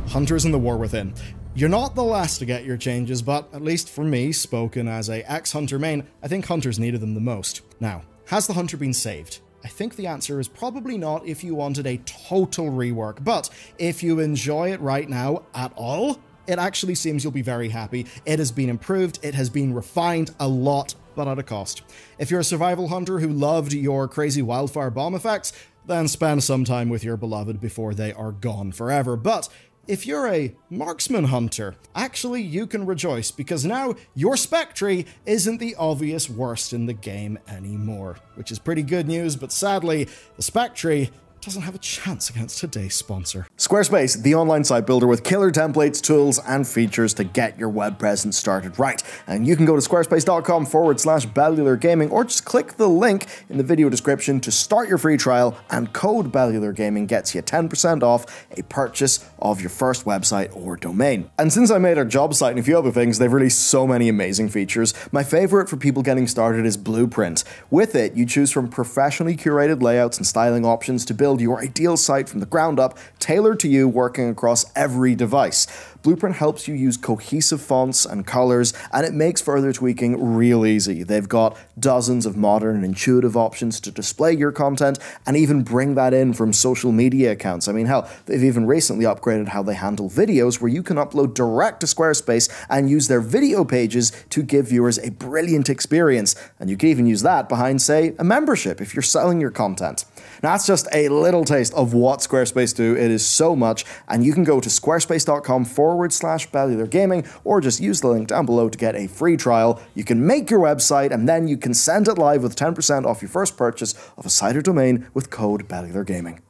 Hunters in the War Within. You're not the last to get your changes, but at least for me, spoken as a ex-Hunter main, I think Hunters needed them the most. Now, has the Hunter been saved? I think the answer is probably not if you wanted a total rework, but if you enjoy it right now at all, it actually seems you'll be very happy. It has been improved, it has been refined a lot, but at a cost. If you're a survival hunter who loved your crazy wildfire bomb effects, then spend some time with your beloved before they are gone forever. But if you're a marksman hunter, actually you can rejoice, because now your spec tree isn't the obvious worst in the game anymore, which is pretty good news, but sadly, the spec tree doesn't have a chance against today's sponsor. Squarespace, the online site builder with killer templates, tools, and features to get your web presence started right. And you can go to squarespace.com/Bellular Gaming, or just click the link in the video description to start your free trial, and code Bellular Gaming gets you 10% off a purchase of your first website or domain. And since I made our job site and a few other things, they've released so many amazing features. My favorite for people getting started is Blueprint. With it, you choose from professionally curated layouts and styling options to build your ideal site from the ground up, tailored to you, working across every device. Blueprint helps you use cohesive fonts and colors, and it makes further tweaking real easy. They've got dozens of modern and intuitive options to display your content, and even bring that in from social media accounts. I mean, hell, they've even recently upgraded how they handle videos, where you can upload direct to Squarespace and use their video pages to give viewers a brilliant experience. And you can even use that behind, say, a membership if you're selling your content. Now, that's just a little taste of what Squarespace do. It is so much, and you can go to squarespace.com/Bellular Gaming, or just use the link down below to get a free trial. You can make your website, and then you can send it live with 10% off your first purchase of a site or domain with code Bellular Gaming.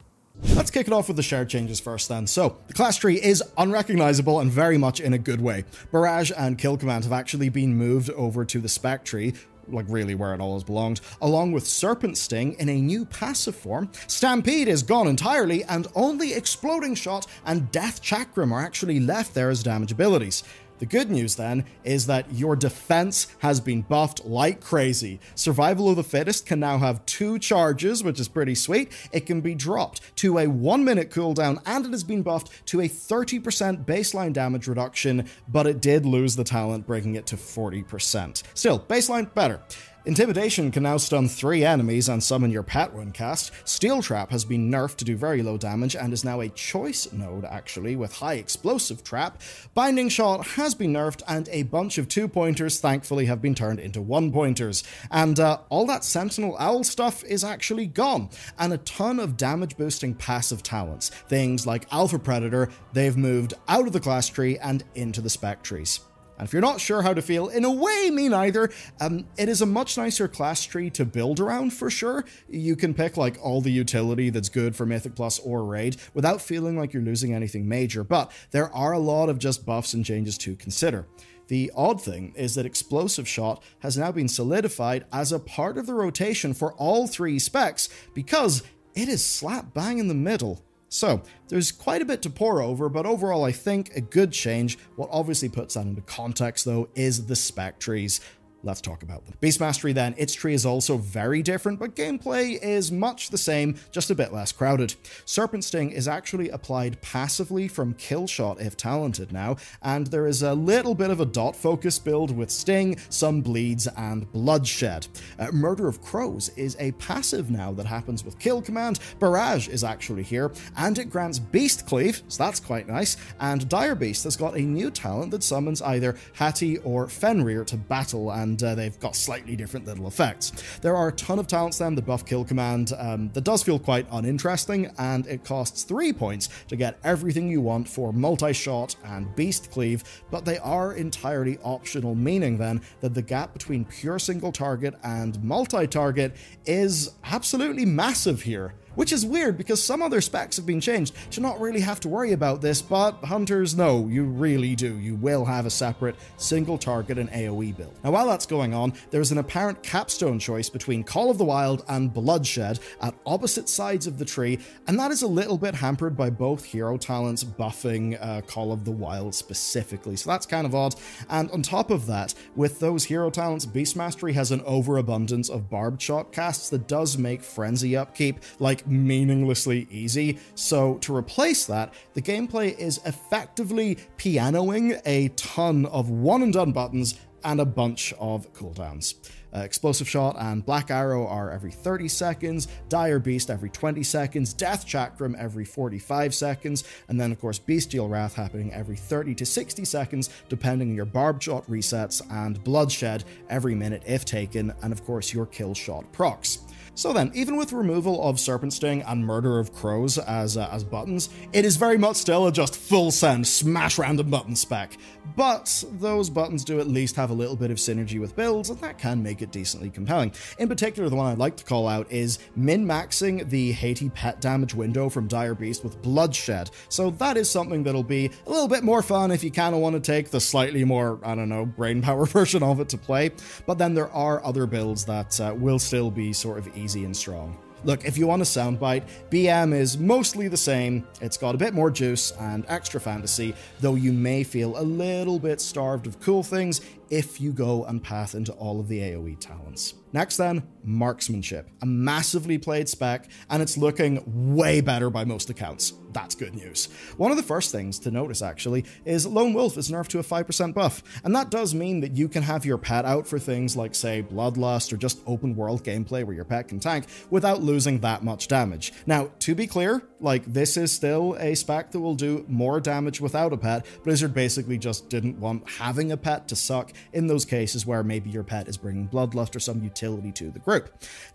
Let's kick it off with the shared changes first then. So, the class tree is unrecognizable and very much in a good way. Barrage and Kill Command have actually been moved over to the spec tree, like really where it always belonged, along with Serpent Sting in a new passive form. Stampede is gone entirely, and only Exploding Shot and Death Chakram are actually left there as damage abilities. The good news then is that your defense has been buffed like crazy. Survival of the Fittest can now have 2 charges, which is pretty sweet. It can be dropped to a 1-minute cooldown, and it has been buffed to a 30% baseline damage reduction, but it did lose the talent, bringing it to 40%. Still, baseline better. Intimidation can now stun 3 enemies and summon your pet when cast. Steel Trap has been nerfed to do very low damage and is now a choice node, actually, with high explosive trap. Binding Shot has been nerfed, and a bunch of 2-pointers thankfully have been turned into 1-pointers. And all that Sentinel Owl stuff is actually gone, and a ton of damage boosting passive talents. Things like Alpha Predator, they've moved out of the class tree and into the spec trees. And if you're not sure how to feel, in a way, me neither, it is a much nicer class tree to build around for sure. You can pick like all the utility that's good for Mythic Plus or Raid without feeling like you're losing anything major, but there are a lot of just buffs and changes to consider. The odd thing is that Explosive Shot has now been solidified as a part of the rotation for all 3 specs, because it is slap bang in the middle. So, there's quite a bit to pore over, but overall I think a good change. What obviously puts that into context, though, is the spec trees. Let's talk about them. Beast Mastery then, its tree is also very different, but gameplay is much the same, just a bit less crowded. Serpent Sting is actually applied passively from Kill Shot if talented now, and there is a little bit of a dot focus build with Sting, some bleeds, and bloodshed. Murder of Crows is a passive now that happens with Kill Command. Barrage is actually here, and it grants Beast Cleave, so that's quite nice, and Dire Beast has got a new talent that summons either Hattie or Fenrir to battle, and they've got slightly different little effects. There are a ton of talents then that buff Kill Command that does feel quite uninteresting, and it costs 3 points to get everything you want for Multi-Shot and Beast Cleave, but they are entirely optional, meaning then that the gap between pure single target and multi-target is absolutely massive here. Which is weird, because some other specs have been changed to not really have to worry about this, but Hunters, no, you really do. You will have a separate single target and AoE build. Now, while that's going on, there's an apparent capstone choice between Call of the Wild and Bloodshed at opposite sides of the tree, and that is a little bit hampered by both hero talents buffing Call of the Wild specifically, so that's kind of odd. And on top of that, with those hero talents, Beast Mastery has an overabundance of barbed shot casts that does make frenzy upkeep, like like meaninglessly easy. So to replace that, the gameplay is effectively pianoing a ton of one and done buttons and a bunch of cooldowns. Explosive Shot and Black Arrow are every 30 seconds, Dire Beast every 20 seconds, Death Chakram every 45 seconds, and then of course Bestial Wrath happening every 30 to 60 seconds, depending on your Barbed Shot resets, and Bloodshed every minute if taken, and of course your Kill Shot procs. So then, even with removal of Serpent Sting and Murder of Crows as buttons, it is very much still a just full send, smash random button spec. But those buttons do at least have a little bit of synergy with builds, and that can make it decently compelling. In particular, the one I'd like to call out is min-maxing the Haiti pet damage window from Dire Beast with Bloodshed. So that is something that'll be a little bit more fun if you kind of want to take the slightly more, I don't know, brainpower version of it to play. But then there are other builds that will still be sort of easy and strong. Look, if you want a soundbite, BM is mostly the same. It's got a bit more juice and extra fantasy, though you may feel a little bit starved of cool things if you go and path into all of the AoE talents. Next then, Marksmanship. A massively played spec, and it's looking way better by most accounts. That's good news. One of the first things to notice, actually, is Lone Wolf is nerfed to a 5% buff, and that does mean that you can have your pet out for things like, say, Bloodlust or just open world gameplay where your pet can tank without losing that much damage. Now, to be clear, like, this is still a spec that will do more damage without a pet. Blizzard basically just didn't want having a pet to suck in those cases where maybe your pet is bringing Bloodlust or some utility to the group.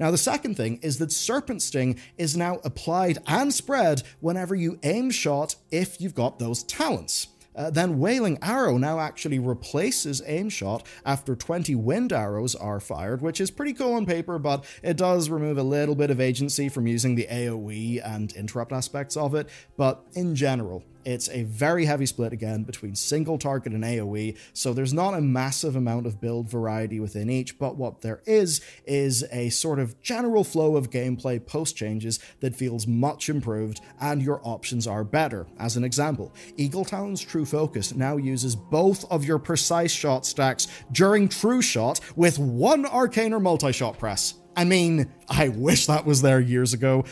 Now, the second thing is that Serpent Sting is now applied and spread whenever you aim shot if you've got those talents. Then Wailing Arrow now actually replaces aim shot after 20 wind arrows are fired, which is pretty cool on paper, but it does remove a little bit of agency from using the AoE and interrupt aspects of it. But in general, it's a very heavy split again between single target and AoE, so there's not a massive amount of build variety within each, but what there is a sort of general flow of gameplay post changes that feels much improved, and your options are better. As an example, Eagle Talon's True Focus now uses both of your precise shot stacks during True Shot with one arcane or multi-shot press. I mean, I wish that was there years ago.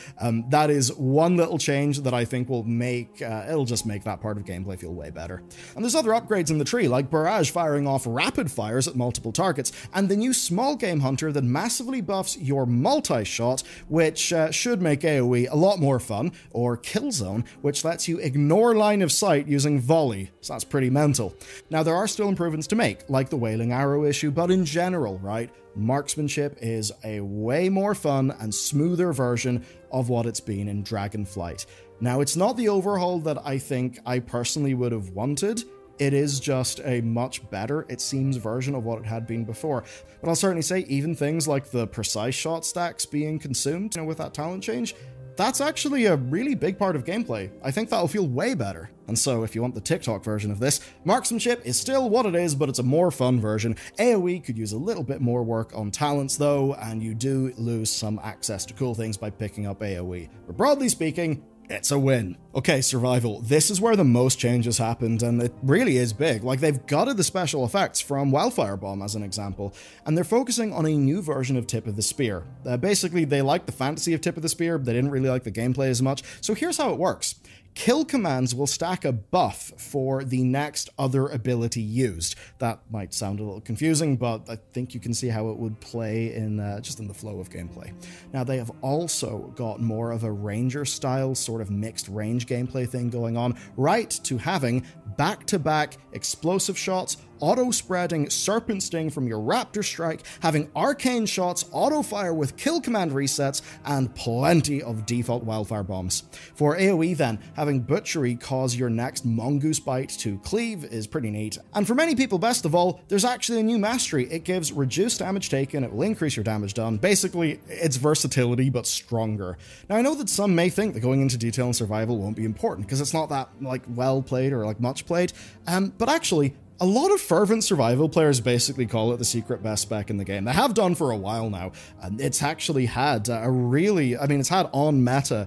That is one little change that I think will make, it'll just make that part of gameplay feel way better. And there's other upgrades in the tree, like Barrage firing off rapid fires at multiple targets, and the new Small Game Hunter that massively buffs your multi-shot, which should make AoE a lot more fun, or Killzone, which lets you ignore line of sight using volley. So that's pretty mental. Now, there are still improvements to make, like the Wailing Arrow issue, but in general, right, Marksmanship is a way more fun and smoother version of what it's been in Dragonflight. Now, it's not the overhaul that I think I personally would have wanted. It is just a much better, it seems, version of what it had been before. But I'll certainly say even things like the precise shot stacks being consumed, with that talent change, that's actually a really big part of gameplay. I think that'll feel way better. And so if you want the TikTok version of this, Marksmanship is still what it is, but it's a more fun version. AoE could use a little bit more work on talents though, and you do lose some access to cool things by picking up AoE. But broadly speaking, it's a win. Okay, Survival. This is where the most changes happened, and it really is big. Like, they've gutted the special effects from Wildfire Bomb as an example, and they're focusing on a new version of Tip of the Spear. Basically, they liked the fantasy of Tip of the Spear, they didn't really like the gameplay as much, so here's how it works. Kill commands will stack a buff for the next other ability used. That might sound a little confusing, but I think you can see how it would play in just in the flow of gameplay. Now, they have also got more of a Ranger style sort of mixed range gameplay thing going on, right to having back-to-back explosive shots, auto-spreading Serpent Sting from your Raptor Strike, having arcane shots, auto-fire with kill command resets, and plenty of default Wildfire Bombs. For AoE then, having Butchery cause your next Mongoose Bite to cleave is pretty neat. And for many people, best of all, there's actually a new mastery. It gives reduced damage taken, it will increase your damage done. Basically, it's versatility, but stronger. Now, I know that some may think that going into detail and survival won't be important, because it's not that, like, well played or, like, much played, but actually, a lot of fervent survival players basically call it the secret best spec in the game. They have done for a while now, and it's actually had it's had on meta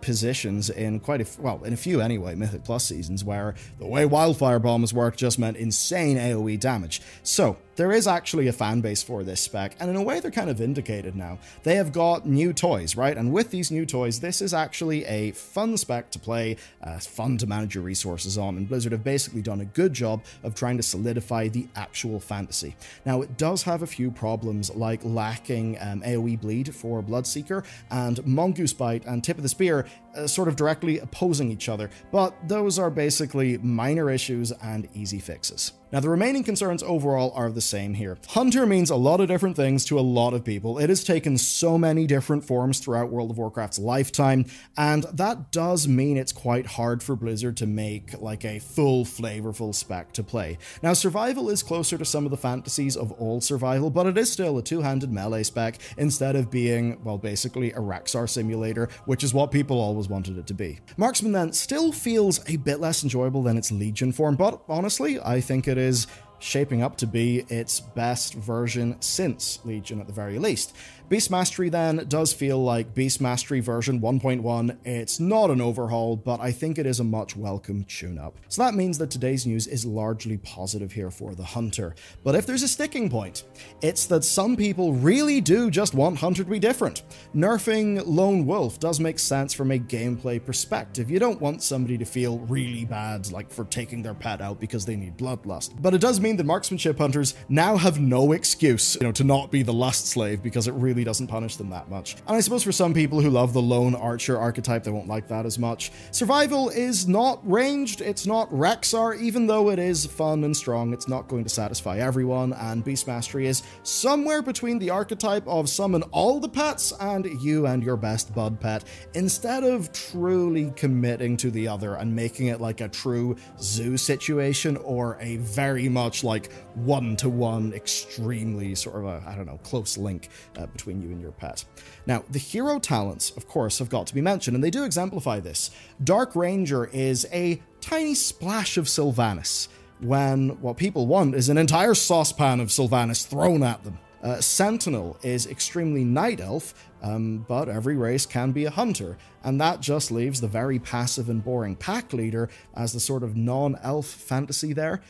positions in in a few anyway, Mythic Plus seasons, where the way Wildfire Bombs work just meant insane AoE damage. So, there is actually a fan base for this spec, and in a way they're kind of vindicated now. They have got new toys, right? And with these new toys, this is actually a fun spec to play, fun to manage your resources on, and Blizzard have basically done a good job of trying to solidify the actual fantasy. Now, it does have a few problems, like lacking AoE bleed for Bloodseeker, and Mongoose Bite and Tip of the Spear sort of directly opposing each other, but those are basically minor issues and easy fixes. Now, the remaining concerns overall are the same here. Hunter means a lot of different things to a lot of people. It has taken so many different forms throughout World of Warcraft's lifetime, and that does mean it's quite hard for Blizzard to make like a full, flavorful spec to play. Now, survival is closer to some of the fantasies of old survival, but it is still a two-handed melee spec instead of being, well, basically a Raxar simulator, which is what people always wanted it to be. Marksman then still feels a bit less enjoyable than its Legion form, but honestly, I think it is shaping up to be its best version since Legion at the very least. Beast Mastery then does feel like Beast Mastery version 1.1. It's not an overhaul, but I think it is a much welcome tune-up. So that means that today's news is largely positive here for the Hunter. But if there's a sticking point, it's that some people really do just want Hunter to be different. Nerfing Lone Wolf does make sense from a gameplay perspective. You don't want somebody to feel really bad, like for taking their pet out because they need bloodlust. But it does mean that marksmanship hunters now have no excuse, to not be the lust slave, because it really doesn't punish them that much. And I suppose for some people who love the lone archer archetype, they won't like that as much. Survival is not ranged, it's not Rexar, even though it is fun and strong, it's not going to satisfy everyone, and Beast Mastery is somewhere between the archetype of summon all the pets and you and your best bud pet, instead of truly committing to the other and making it like a true zoo situation, or a very much like one-to-one, extremely sort of a, I don't know, close link between you and your pet. Now, the hero talents, of course, have got to be mentioned, and they do exemplify this. Dark Ranger is a tiny splash of Sylvanas, when what people want is an entire saucepan of Sylvanas thrown at them. Sentinel is extremely Night Elf, but every race can be a hunter, and that just leaves the very passive and boring Pack Leader as the sort of non-elf fantasy there.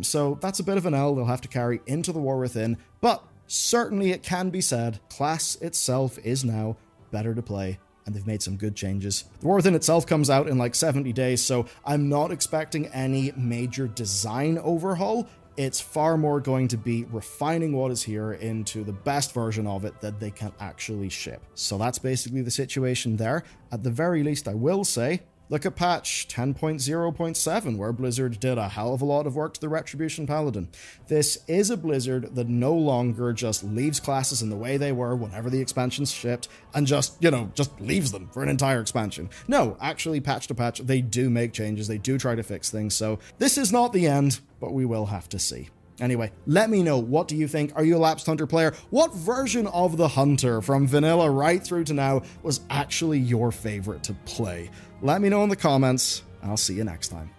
So that's a bit of an L they'll have to carry into the War Within, but certainly it can be said, class itself is now better to play, and they've made some good changes. The War Within itself comes out in like 70 days, so I'm not expecting any major design overhaul. It's far more going to be refining what is here into the best version of it that they can actually ship. So that's basically the situation there. At the very least, I will say, look at patch 10.0.7, where Blizzard did a hell of a lot of work to the Retribution Paladin. This is a Blizzard that no longer just leaves classes in the way they were whenever the expansions shipped, and just leaves them for an entire expansion. No, actually, patch to patch, they do make changes, they do try to fix things, so this is not the end, but we will have to see. Anyway, let me know, what do you think? Are you a lapsed Hunter player? What version of the Hunter from vanilla right through to now was actually your favorite to play? Let me know in the comments, and I'll see you next time.